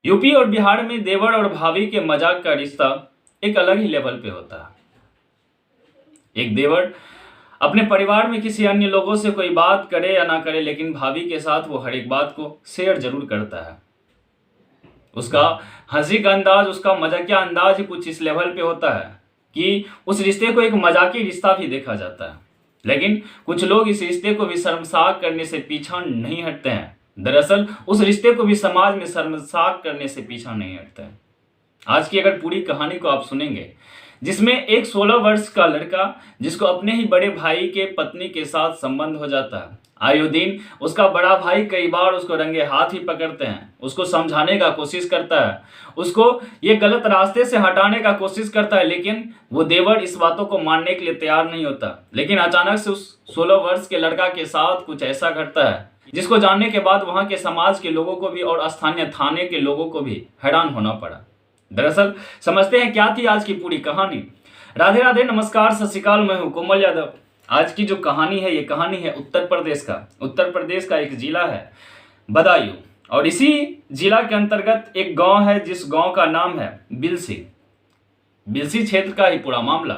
UP और बिहार में देवर और भाभी के मजाक का रिश्ता एक अलग ही लेवल पे होता है। एक देवर अपने परिवार में किसी अन्य लोगों से कोई बात करे या ना करे, लेकिन भाभी के साथ वो हर एक बात को शेयर जरूर करता है। उसका हंसी का अंदाज, उसका मजाकिया अंदाज ही कुछ इस लेवल पे होता है कि उस रिश्ते को एक मजाकी रिश्ता भी देखा जाता है। लेकिन कुछ लोग इस रिश्ते को भी शर्मसार करने से पीछा नहीं हटते हैं। दरअसल उस रिश्ते को भी समाज में शर्मसार करने से पीछा नहीं हटते हैं। आज की अगर पूरी कहानी को आप सुनेंगे, जिसमें एक 16 वर्ष का लड़का जिसको अपने ही बड़े भाई के पत्नी के साथ संबंध हो जाता है, आयो दिन उसका बड़ा भाई कई बार उसको रंगे हाथ ही पकड़ते हैं, उसको समझाने का कोशिश करता है, उसको ये गलत रास्ते से हटाने का कोशिश करता है, लेकिन वो देवर इस बातों को मानने के लिए तैयार नहीं होता। लेकिन अचानक से उस 16 वर्ष के लड़का के साथ कुछ ऐसा घटता है जिसको जानने के बाद वहां के समाज के लोगों को भी और स्थानीय थाने के लोगों को भी हैरान होना पड़ा। दरअसल समझते हैं क्या थी आज की पूरी कहानी। राधे राधे, नमस्कार, सत श्री अकाल, मैं हूं कोमल यादव। आज की जो कहानी है, ये कहानी है उत्तर प्रदेश का एक जिला है बदायूं, और इसी जिला के अंतर्गत एक गांव है जिस गांव का नाम है बिलसी। बिलसी क्षेत्र का ही पूरा मामला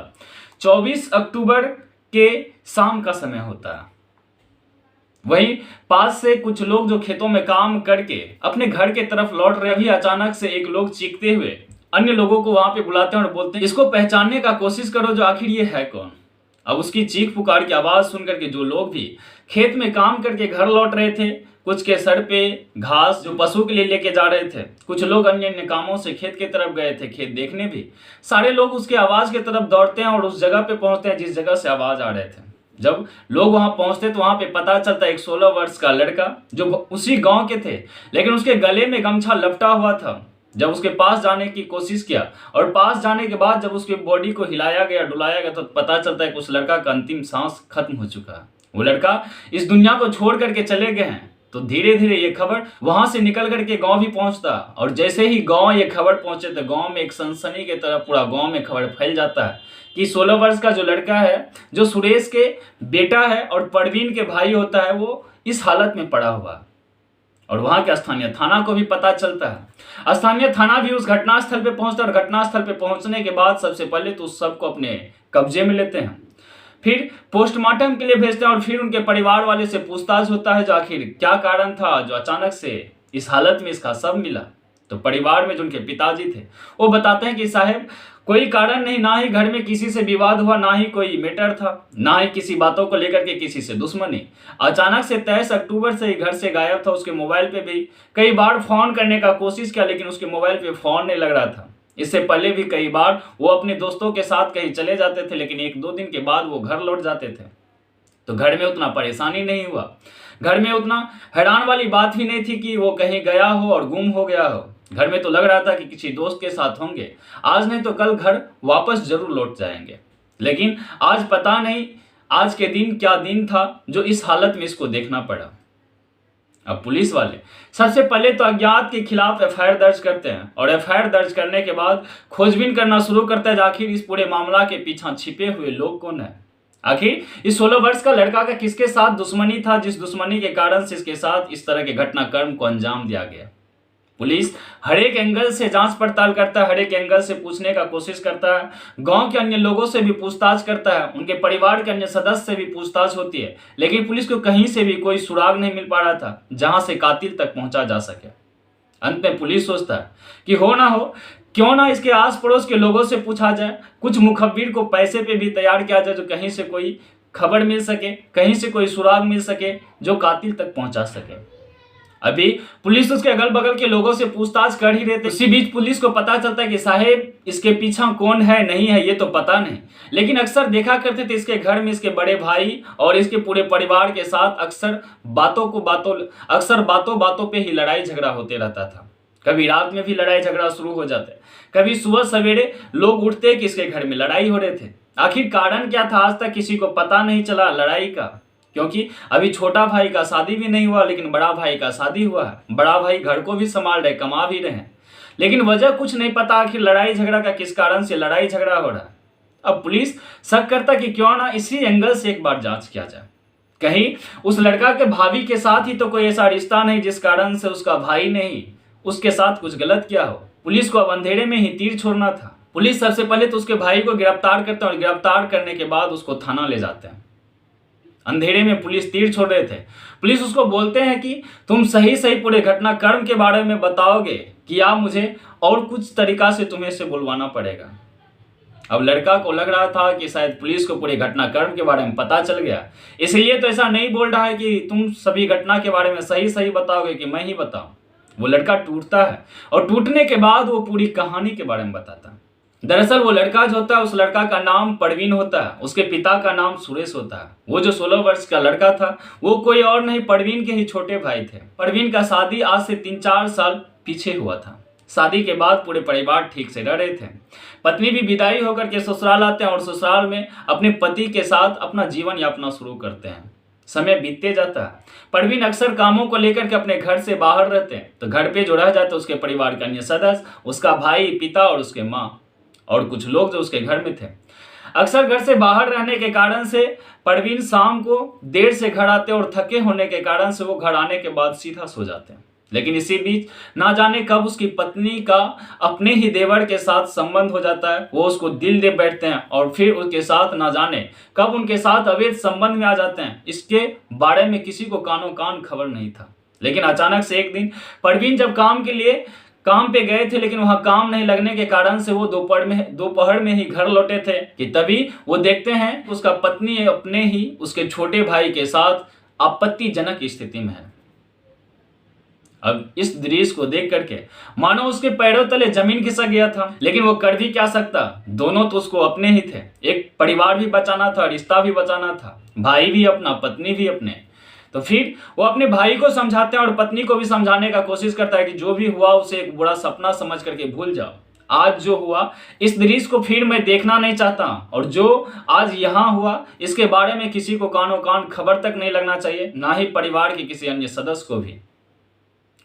24 अक्टूबर के शाम का समय होता है। वहीं पास से कुछ लोग जो खेतों में काम करके अपने घर के तरफ लौट रहे, अभी अचानक से एक लोग चीखते हुए अन्य लोगों को वहां पे बुलाते हैं और बोलते हैं, इसको पहचानने का कोशिश करो, जो आखिर ये है कौन। अब उसकी चीख पुकार की आवाज सुनकर के जो लोग भी खेत में काम करके घर लौट रहे थे, कुछ के सर पे घास जो पशु के लिए लेके जा रहे थे, कुछ लोग अन्य अन्य कामों से खेत की तरफ गए थे, खेत देखने भी, सारे लोग उसके आवाज की तरफ दौड़ते हैं और उस जगह पे पहुंचते हैं जिस जगह से आवाज आ रहे थे। जब लोग वहां पहुंचते तो वहां पे पता चलता एक 16 वर्ष का लड़का जो उसी गांव के थे, लेकिन उसके गले में गमछा लपटा हुआ था। जब उसके पास जाने की कोशिश किया और पास जाने के बाद जब उसके बॉडी को हिलाया गया, डुलाया गया, तो पता चलता है कि उस लड़का का अंतिम सांस खत्म हो चुका है। वो लड़का इस दुनिया को छोड़ करके चले गए हैं। तो धीरे धीरे ये खबर वहां से निकल करके गांव भी पहुंचता, और जैसे ही गांव ये खबर पहुंचे तो गांव में एक सनसनी की तरह पूरा गांव में खबर फैल जाता है कि 16 वर्ष का जो लड़का है, जो सुरेश के बेटा है और परवीन के भाई होता है, वो इस हालत में पड़ा हुआ। और वहां के स्थानीय थाना को भी पता चलता है। स्थानीय थाना भी उस घटनास्थल पे पहुंचता है और घटनास्थल पे पहुंचने के बाद सबसे पहले तो उस सब को अपने कब्जे में लेते हैं, फिर पोस्टमार्टम के लिए भेजते हैं और फिर उनके परिवार वाले से पूछताछ होता है जो आखिर क्या कारण था जो अचानक से इस हालत में इसका शव मिला। तो परिवार में जो उनके पिताजी थे वो बताते हैं कि साहब कोई कारण नहीं, ना ही घर में किसी से विवाद हुआ, ना ही कोई मैटर था, ना ही किसी बातों को लेकर के किसी से दुश्मनी। अचानक से 23 अक्टूबर से ही घर से गायब था। उसके मोबाइल पे भी कई बार फोन करने का कोशिश किया, लेकिन उसके मोबाइल पे फोन नहीं लग रहा था। इससे पहले भी कई बार वो अपने दोस्तों के साथ कहीं चले जाते थे, लेकिन 1-2 दिन के बाद वो घर लौट जाते थे। तो घर में उतना परेशानी नहीं हुआ, घर में उतना हैरान वाली बात ही नहीं थी कि वो कहीं गया हो और गुम हो गया हो। घर में तो लग रहा था कि किसी दोस्त के साथ होंगे, आज नहीं तो कल घर वापस जरूर लौट जाएंगे। लेकिन आज पता नहीं आज के दिन क्या दिन था जो इस हालत में इसको देखना पड़ा। अब पुलिस वाले सबसे पहले तो अज्ञात के खिलाफ एफआईआर दर्ज करते हैं, और एफआईआर दर्ज करने के बाद खोजबीन करना शुरू करते हैं आखिर इस पूरे मामला के पीछे छिपे हुए लोग कौन है। आखिर इस 16 वर्ष का लड़का का किसके साथ दुश्मनी था, जिस दुश्मनी के कारण से इसके साथ इस तरह के घटनाक्रम को अंजाम दिया गया। पुलिस हर एक एंगल से जांच पड़ताल करता है, हर एक एंगल से पूछने का कोशिश करता है, गांव के अन्य लोगों से भी पूछताछ करता है, उनके परिवार के अन्य सदस्य से भी पूछताछ होती है, लेकिन पुलिस को कहीं से भी कोई सुराग नहीं मिल पा रहा था जहां से कातिल तक पहुंचा जा सके। अंत में पुलिस सोचता है कि हो ना हो, क्यों ना इसके आस पड़ोस के लोगों से पूछा जाए, कुछ मुखबिर को पैसे पे भी तैयार किया जाए, जो कहीं से कोई खबर मिल सके, कहीं से कोई सुराग मिल सके जो कातिल तक पहुंचा सके। अभी पुलिस उसके अगल बगल के लोगों से पूछताछ कर ही रहे थे। इसी बीच पुलिस को पता चलता है कि साहेब इसके पीछा कौन है, नहीं है, ये तो पता नहीं, लेकिन अक्सर देखा करते थे इसके घर में इसके बड़े भाई और इसके पूरे परिवार के साथ अक्सर बातों बातों पे ही लड़ाई झगड़ा होते रहता था। कभी रात में भी लड़ाई झगड़ा शुरू हो जाता है, कभी सुबह सवेरे लोग उठते कि इसके घर में लड़ाई हो रहे थे। आखिर कारण क्या था आज तक किसी को पता नहीं चला लड़ाई का, क्योंकि अभी छोटा भाई का शादी भी नहीं हुआ, लेकिन बड़ा भाई का शादी हुआ है। बड़ा भाई घर को भी संभाल रहे, कमा भी रहे हैं, लेकिन वजह कुछ नहीं पता आखिर लड़ाई झगड़ा का किस कारण से लड़ाई झगड़ा हो रहा है। अब पुलिस शक करता कि क्यों ना इसी एंगल से एक बार जांच किया जाए, कहीं उस लड़का के भाभी के साथ ही तो कोई ऐसा रिश्ता नहीं जिस कारण से उसका भाई नहीं उसके साथ कुछ गलत किया हो। पुलिस को अब अंधेरे में ही तीर छोड़ना था। पुलिस सबसे पहले तो उसके भाई को गिरफ्तार करते हैं और गिरफ्तार करने के बाद उसको थाना ले जाते हैं। अंधेरे में पुलिस तीर छोड़ रहे थे। पुलिस उसको बोलते हैं कि तुम सही सही पूरे घटनाक्रम के बारे में बताओगे कि या मुझे और कुछ तरीका से तुम्हें से बुलवाना पड़ेगा। अब लड़का को लग रहा था कि शायद पुलिस को पूरे घटनाक्रम के बारे में पता चल गया, इसलिए तो ऐसा नहीं बोल रहा है कि तुम सभी घटना के बारे में सही सही बताओगे कि मैं ही बताऊं। वो लड़का टूटता है और टूटने के बाद वो पूरी कहानी के बारे में बताता है। दरअसल वो लड़का जो होता है, उस लड़का का नाम परवीन होता है, उसके पिता का नाम सुरेश होता है। वो जो 16 वर्ष का लड़का था वो कोई और नहीं, परवीन के ही छोटे भाई थे। परवीन का शादी आज से 3-4 साल पीछे हुआ था। शादी के बाद पूरे परिवार ठीक से रह रहे थे। पत्नी भी विदाई होकर के ससुराल आते हैं और ससुराल में अपने पति के साथ अपना जीवन यापना शुरू करते हैं। समय बीतते जाता है। परवीन अक्सर कामों को लेकर के अपने घर से बाहर रहते हैं, तो घर पे जो रह जाते हैं उसके परिवार के अन्य सदस्य, उसका भाई, पिता और उसके माँ और कुछ लोग जो उसके घर में थे। अक्सर घर से बाहर रहने के कारण से परवीन शाम को देर से घर आते और थके होने के कारण से वो घर आने के बाद सीधा सो जाते हैं। लेकिन इसी बीच ना जाने कब उसकी पत्नी का अपने ही देवर के साथ संबंध हो जाता है। वो उसको दिल दे बैठते हैं और फिर उसके साथ ना जाने कब उनके साथ अवैध संबंध में आ जाते हैं। इसके बारे में किसी को कानो कान खबर नहीं था। लेकिन अचानक से एक दिन परवीन जब काम के लिए काम पे गए थे, लेकिन वहां काम नहीं लगने के कारण से वो दोपहर में ही घर लौटे थे कि तभी वो देखते हैं उसका पत्नी अपने ही उसके छोटे भाई के साथ आपत्तिजनक स्थिति में है। अब इस दृश्य को देख करके मानो उसके पैरों तले जमीन खिसक गया था, लेकिन वो कर भी क्या सकता, दोनों तो उसको अपने ही थे। एक परिवार भी बचाना था, रिश्ता भी बचाना था, भाई भी अपना, पत्नी भी अपने। तो फिर वो अपने भाई को समझाते हैं और पत्नी को भी समझाने का कोशिश करता है कि जो भी हुआ उसे एक बुरा सपना समझ करके भूल जाओ। आज जो हुआ इस दृश्य को फिर मैं देखना नहीं चाहता, और जो आज यहाँ हुआ इसके बारे में किसी को कानो कान खबर तक नहीं लगना चाहिए, ना ही परिवार के किसी अन्य सदस्य को भी।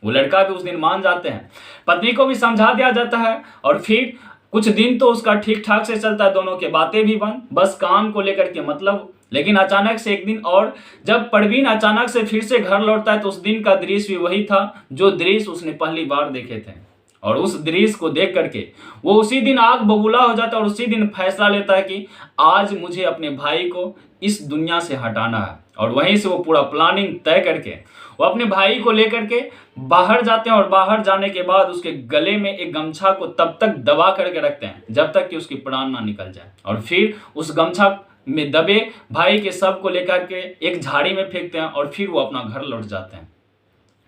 वो लड़का भी उस दिन मान जाते हैं, पत्नी को भी समझा दिया जाता है और फिर कुछ दिन तो उसका ठीक ठाक से चलता है, दोनों की बातें भी बंद, बस काम को लेकर के मतलब। लेकिन अचानक से एक दिन और जब परवीन अचानक से फिर से घर लौटता है तो उस दिन का दृश्य भी वही था जो दृश्य उसने पहली बार देखे थे। और उस दृश्य को देख करके वो उसी दिन आग बबूला हो जाता है और उसी दिन फैसला लेता है कि आज मुझे अपने भाई को इस दुनिया से हटाना है। और वहीं से वो पूरा प्लानिंग तय करके वो अपने भाई को लेकर के बाहर जाते हैं और बाहर जाने के बाद उसके गले में एक गमछा को तब तक दबा करके रखते हैं जब तक कि उसकी प्राण ना निकल जाए। और फिर उस गमछा में दबे भाई के शव को लेकर के एक झाड़ी में फेंकते हैं और फिर वो अपना घर लौट जाते हैं।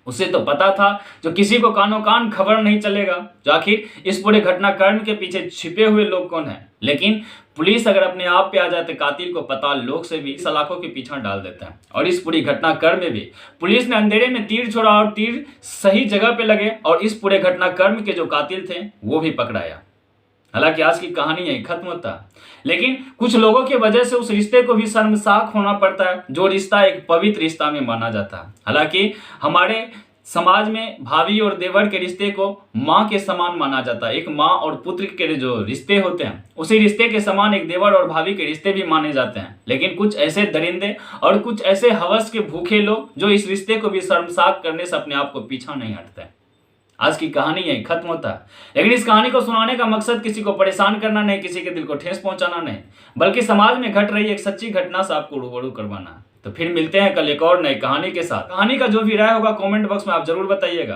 उसे तो पता था जो किसी को कानो कान खबर नहीं चलेगा जो आखिर इस पूरे घटनाक्रम के पीछे छिपे हुए लोग कौन है। लेकिन पुलिस अगर अपने आप पे आ जाए तो कातिल को पता लोग से भी सलाखों के पीछा डाल देता है। और इस पूरी घटनाक्रम में भी पुलिस ने अंधेरे में तीर छोड़ा और तीर सही जगह पे लगे और इस पूरे घटनाक्रम के जो कातिल थे वो भी पकड़ाया। हालांकि आज की कहानी यही खत्म होता है, लेकिन कुछ लोगों की वजह से उस रिश्ते को भी शर्मसार होना पड़ता है जो रिश्ता एक पवित्र रिश्ता में माना जाता है। हालांकि हमारे समाज में भाभी और देवर के रिश्ते को माँ के समान माना जाता है। एक माँ और पुत्र के जो रिश्ते होते हैं उसी रिश्ते के समान एक देवर और भाभी के रिश्ते भी माने जाते हैं। लेकिन कुछ ऐसे दरिंदे और कुछ ऐसे हवस के भूखे लोग जो इस रिश्ते को भी शर्मसार करने से अपने आप को पीछा नहीं हटते। आज की कहानी यही खत्म होता है, लेकिन इस कहानी को सुनाने का मकसद किसी को परेशान करना नहीं, किसी के दिल को ठेस पहुंचाना नहीं, बल्कि समाज में घट रही एक सच्ची घटना से आपको रूबरू करवाना है। तो फिर मिलते हैं कल एक और नई कहानी के साथ। कहानी का जो भी राय होगा कमेंट बॉक्स में आप जरूर बताइएगा।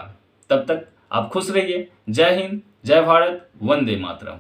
तब तक आप खुश रहिए। जय हिंद, जय भारत, वंदे मातरम।